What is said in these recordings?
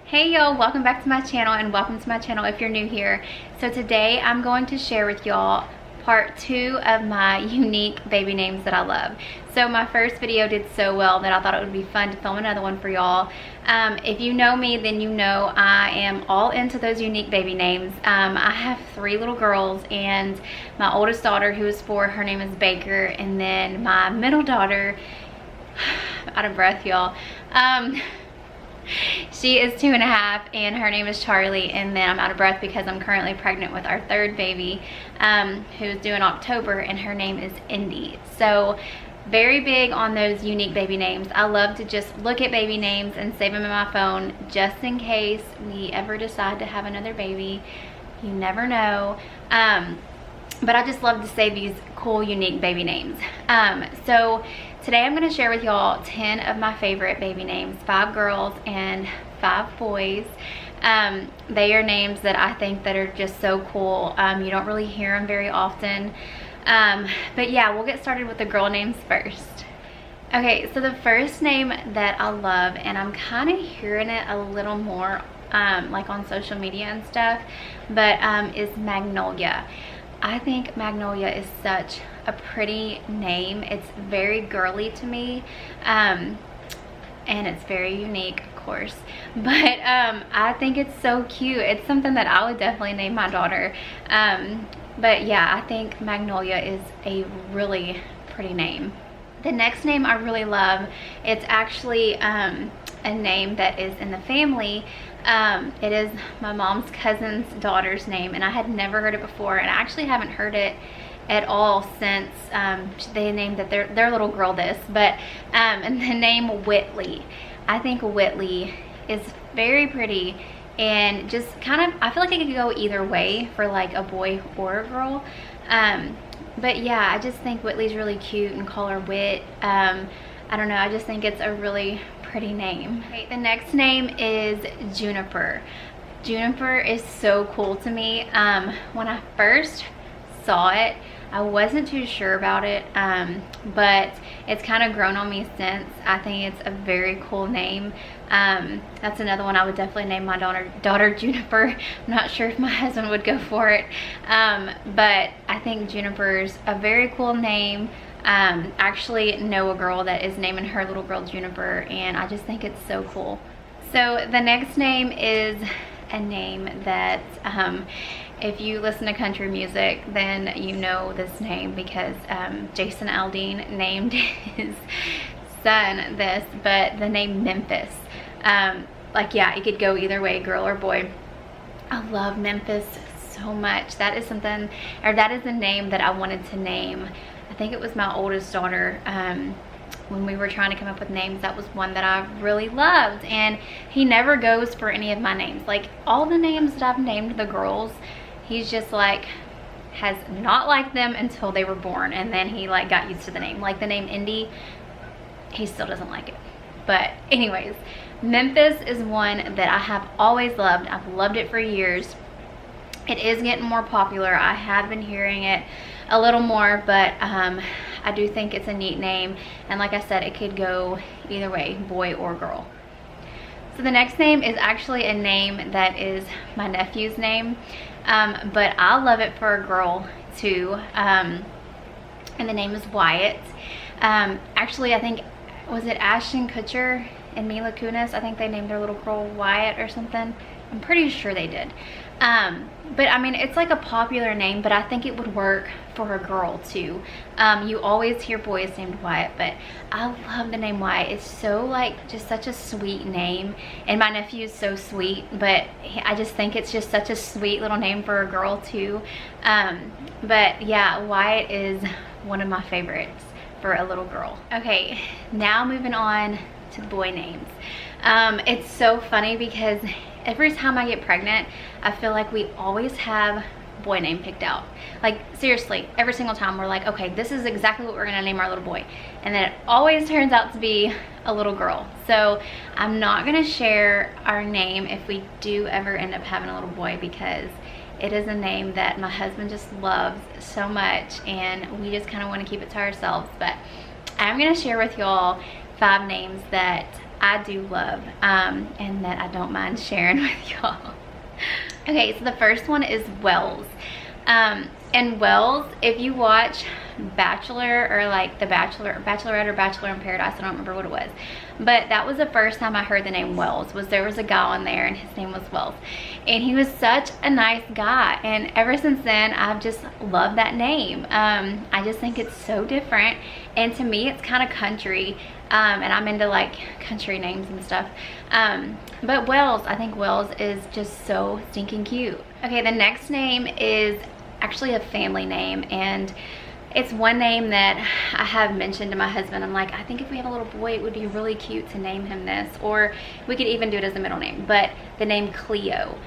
Hey y'all, welcome back to my channel and welcome to my channel if you're new here. So today I'm going to share with y'all part 2 of my unique baby names that I love. So my first video did so well that I thought it would be fun to film another one for y'all. If you know me, then you know I am all into those unique baby names. I have 3 little girls, and my oldest daughter, who is 4, her name is Baker, and then my middle daughter, out of breath y'all, she is 2.5 and her name is Charlie, and then I'm out of breath because I'm currently pregnant with our 3rd baby, who's due in October, and her name is Indy. So very big on those unique baby names. I love to just look at baby names and save them in my phone just in case we ever decide to have another baby. You never know. But I just love to say these cool, unique baby names. So today I'm going to share with y'all 10 of my favorite baby names, 5 girls and 5 boys. They are names that I think that are just so cool. You don't really hear them very often. But yeah, we'll get started with the girl names first. Okay, so the first name that I love, and I'm kind of hearing it a little more like on social media and stuff, but is Magnolia. I think Magnolia is such a pretty name. It's very girly to me, and it's very unique, of course, but I think it's so cute. It's something that I would definitely name my daughter. But yeah, I think Magnolia is a really pretty name. The next name I really love, it's actually a name that is in the family. It is my mom's cousin's daughter's name, and I had never heard it before, and I actually haven't heard it at all since they named it their little girl this, but and the name Whitley. I think Whitley is very pretty, and just kind of, I feel like it could go either way for like a boy or a girl. But yeah, I just think Whitley's really cute, and call her Whit. I don't know, I just think it's a really pretty name. Okay, the next name is Juniper. Juniper is so cool to me. When I first saw it, I wasn't too sure about it, but it's kind of grown on me since. I think it's a very cool name. That's another one I would definitely name my daughter Juniper. I'm not sure if my husband would go for it, but I think Juniper's a very cool name. Actually know a girl that is naming her little girl Juniper, and I just think it's so cool. So the next name is a name that if you listen to country music, then you know this name because Jason Aldean named his son this, but the name Memphis, like, yeah, it could go either way, girl or boy. I love Memphis so much. That is something, or that is the name that I wanted to name. I think it was my oldest daughter. When we were trying to come up with names, that was one that I really loved, and he never goes for any of my names. Like, all the names that I've named the girls, he's just like has not liked them until they were born, and then he like got used to the name. Like the name Indy, he still doesn't like it. But anyways, Memphis is one that I have always loved. I've loved it for years. It is getting more popular. I have been hearing it a little more, but I do think it's a neat name, and like I said, it could go either way, boy or girl. So the next name is actually a name that is my nephew's name, but I love it for a girl too, and the name is Wyatt. Actually, I think, was it Ashton Kutcher and Mila Kunis? I think they named their little girl Wyatt or something. I'm pretty sure they did. But I mean, it's like a popular name, but I think it would work for a girl too. You always hear boys named Wyatt, but I love the name Wyatt. It's so like just such a sweet name, and my nephew is so sweet, but I just think it's just such a sweet little name for a girl too. But yeah, Wyatt is one of my favorites for a little girl. Okay, now moving on to the boy names. It's so funny because every time I get pregnant, I feel like we always have boy name picked out. Like, seriously, every single time we're like, okay, this is exactly what we're gonna name our little boy, and then it always turns out to be a little girl. So I'm not gonna share our name if we do ever end up having a little boy, because it is a name that my husband just loves so much, and we just kind of want to keep it to ourselves. But I'm gonna share with y'all 5 names that I do love, and that I don't mind sharing with y'all. Okay, so the first one is Wells. And Wells, if you watch Bachelor, or like The Bachelor, Bachelorette, or Bachelor in Paradise, I don't remember what it was, but that was the first time I heard the name Wells. There was a guy on there and his name was Wells, and he was such a nice guy, and ever since then I've just loved that name. I just think it's so different, and to me it's kind of country, and I'm into like country names and stuff, but Wells, I think Wells is just so stinking cute. Okay, the next name is actually a family name, and it's one name that I have mentioned to my husband. I'm like, I think if we have a little boy, it would be really cute to name him this, or we could even do it as a middle name, but the name Cleo.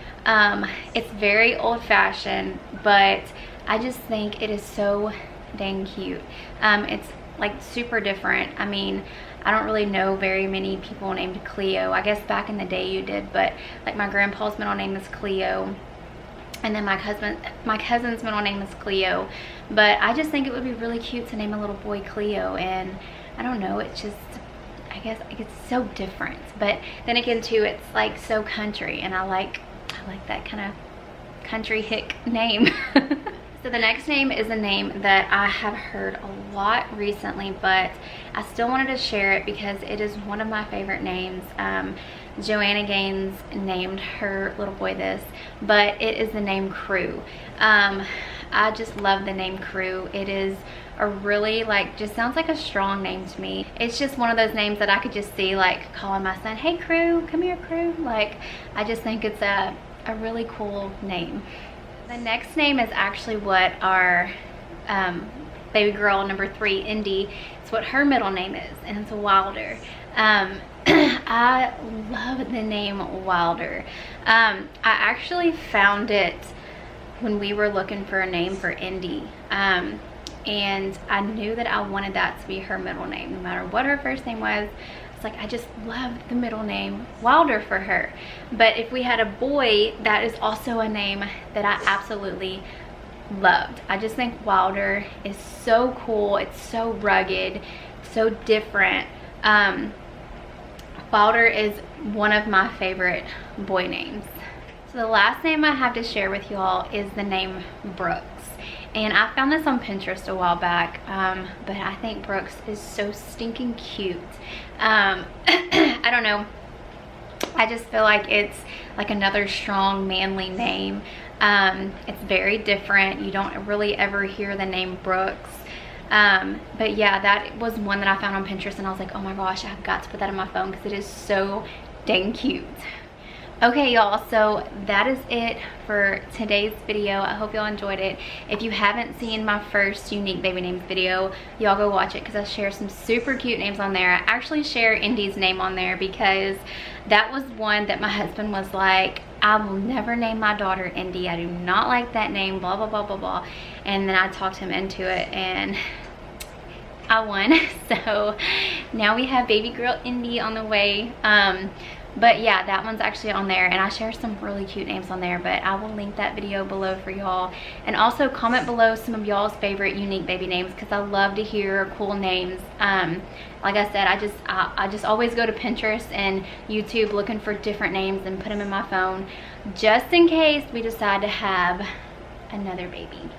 It's very old-fashioned, but I just think it is so dang cute. It's like super different. I mean, I don't really know very many people named Cleo. I guess back in the day you did, but like my grandpa's middle name is Cleo, and then my cousin's middle name is Cleo. But I just think it would be really cute to name a little boy Cleo, and I don't know, it's just, I guess it's so different. But then again too, it's like so country, and I like that kind of country hick name. So the next name is a name that I have heard a lot recently, but I still wanted to share it because it is one of my favorite names. Joanna Gaines named her little boy this, but it is the name Crew. I just love the name Crew. It is a really, like, just sounds like a strong name to me. It's just one of those names that I could just see like calling my son, hey Crew, come here Crew. Like, I just think it's a really cool name. The next name is actually what our baby girl number 3, Indy, it's what her middle name is, and it's Wilder. I love the name Wilder. I actually found it when we were looking for a name for Indy, and I knew that I wanted that to be her middle name, no matter what her first name was. It's like, I just loved the middle name Wilder for her. But if we had a boy, that is also a name that I absolutely loved. I just think Wilder is so cool. It's so rugged, so different. Wilder is one of my favorite boy names. So the last name I have to share with y'all is the name Brooks. And I found this on Pinterest a while back, but I think Brooks is so stinking cute. I don't know. I just feel like it's like another strong, manly name. It's very different. You don't really ever hear the name Brooks. But yeah, that was one that I found on Pinterest, and I was like, oh my gosh, I've got to put that in my phone because it is so dang cute. Okay y'all, so that is it for today's video. I hope y'all enjoyed it. If you haven't seen my first unique baby names video, y'all go watch it because I share some super cute names on there. I actually share Indy's name on there because that was one that my husband was like, I will never name my daughter Indy. I do not like that name, blah, blah, blah, blah, blah. And then I talked him into it, and I won. So now we have baby girl Indy on the way. But yeah, that one's actually on there, and I share some really cute names on there, but I will link that video below for y'all. And also comment below some of y'all's favorite unique baby names, because I love to hear cool names. Like I said, I just always go to Pinterest and YouTube looking for different names and put them in my phone just in case we decide to have another baby.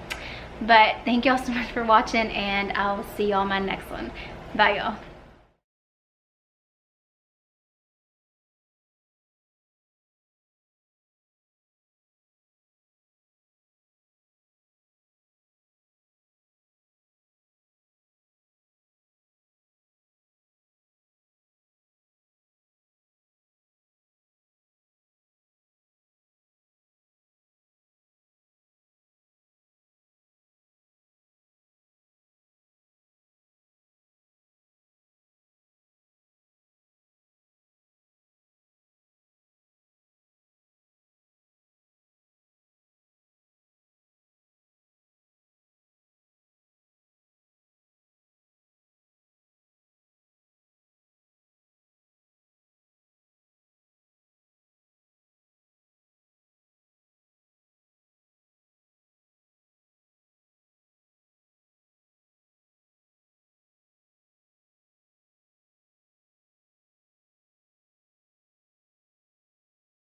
But thank y'all so much for watching, and I'll see y'all in my next one. Bye y'all.